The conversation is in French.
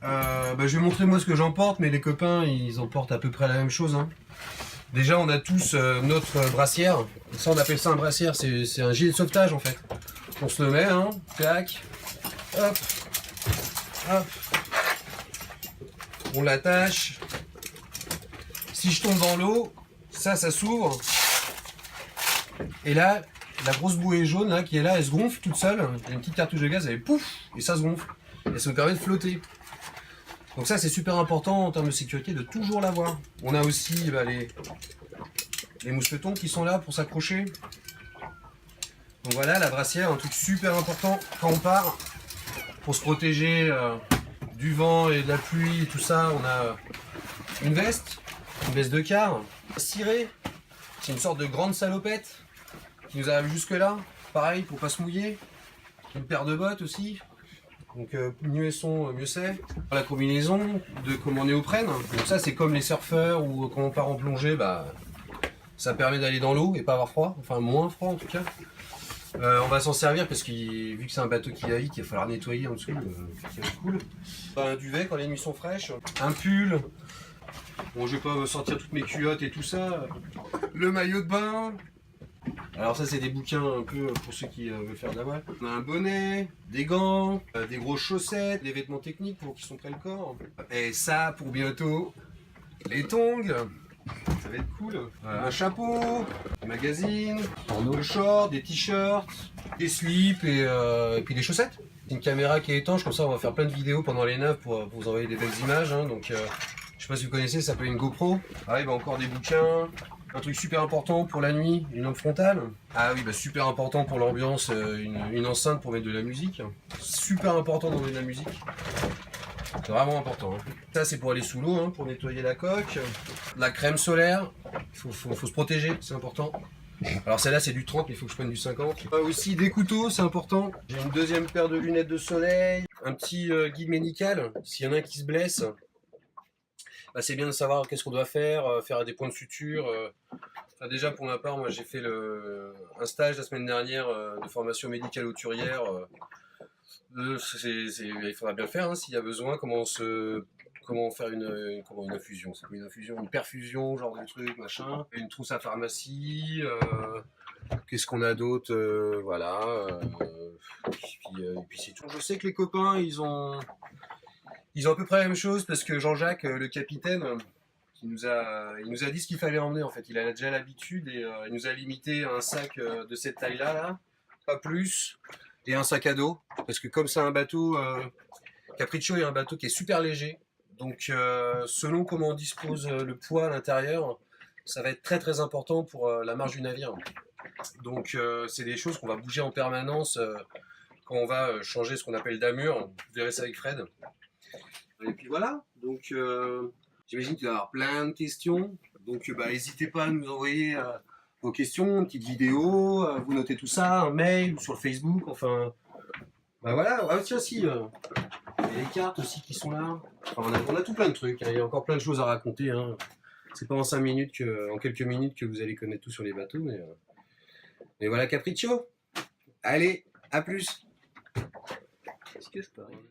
Je vais montrer moi ce que j'emporte, mais les copains ils emportent à peu près la même chose, hein. Déjà on a tous notre brassière. Ça on appelle ça un brassière, c'est un gilet de sauvetage en fait. On se le met, hein, tac, hop, hop, on l'attache. Si je tombe dans l'eau, ça s'ouvre. Et là, la grosse bouée jaune là qui est là, elle se gonfle toute seule. Il y a une petite cartouche de gaz, elle pouf, et ça se gonfle. Et ça me permet de flotter. Donc ça c'est super important en termes de sécurité de toujours l'avoir. On a aussi les mousquetons qui sont là pour s'accrocher. Donc voilà, la brassière, un truc super important quand on part pour se protéger du vent et de la pluie et tout ça. On a une veste de quart, cirée, c'est une sorte de grande salopette qui nous arrive jusque là. Pareil pour pas se mouiller. Une paire de bottes aussi. Donc mieux elles sont, mieux c'est. La combinaison de comme en néoprène. Donc ça c'est comme les surfeurs ou quand on part en plongée, ça permet d'aller dans l'eau et pas avoir froid, enfin moins froid en tout cas. On va s'en servir parce que vu que c'est un bateau qui navigue, il va falloir nettoyer en dessous, c'est cool. Un duvet quand les nuits sont fraîches, un pull. Bon, je vais pas sortir toutes mes culottes et tout ça. Le maillot de bain. Alors ça c'est des bouquins un peu pour ceux qui veulent faire de la voile. On a un bonnet, des gants, des grosses chaussettes, des vêtements techniques pour qui sont près le corps. Et ça pour bientôt, les tongs. Ça va être cool. Un chapeau, des magazines, des shorts, des t-shirts, des slips et puis des chaussettes. Une caméra qui est étanche, comme ça on va faire plein de vidéos pendant les naves pour vous envoyer des belles images. Hein. Donc je sais pas si vous connaissez, ça s'appelle une GoPro. Pareil, encore des bouquins. Un truc super important pour la nuit, une lampe frontale. Ah oui, super important pour l'ambiance, une enceinte pour mettre de la musique. Super important d'enlever de la musique. C'est vraiment important. Hein. Ça c'est pour aller sous l'eau, hein, pour nettoyer la coque. La crème solaire, il faut se protéger, c'est important. Alors celle-là c'est du 30, mais il faut que je prenne du 50. Aussi des couteaux, c'est important. J'ai une deuxième paire de lunettes de soleil. Un petit guide médical, s'il y en a un qui se blesse. C'est bien de savoir qu'est-ce qu'on doit faire des points de suture. Déjà pour ma part, moi j'ai fait un stage la semaine dernière de formation médicale auturière. Il faudra bien le faire hein, s'il y a besoin. Comment faire une infusion, c'est quoi une infusion, une perfusion, genre de truc, machin. Une trousse à pharmacie. Qu'est-ce qu'on a d'autre, voilà. Et puis c'est tout. Je sais que les copains, ils ont à peu près la même chose parce que Jean-Jacques, le capitaine, il nous a dit ce qu'il fallait emmener en fait. Il a déjà l'habitude et il nous a limité à un sac de cette taille-là, là, pas plus, et un sac à dos. Parce que comme c'est un bateau, Capriccio est un bateau qui est super léger. Donc selon comment on dispose le poids à l'intérieur, ça va être très très important pour la marche du navire. Donc c'est des choses qu'on va bouger en permanence quand on va changer ce qu'on appelle d'amure. Vous verrez ça avec Fred. Et puis voilà, donc j'imagine qu'il va y avoir plein de questions. Donc n'hésitez pas à nous envoyer vos questions, une petite vidéo, vous notez tout ça, un mail ou sur le Facebook, enfin. Voilà, tiens si, il y a les cartes aussi qui sont là. Enfin, on a tout plein de trucs, hein. Il y a encore plein de choses à raconter. Hein. C'est pas en quelques minutes que vous allez connaître tout sur les bateaux, mais voilà Capriccio. Allez, à plus. Est-ce que je peux arriver ?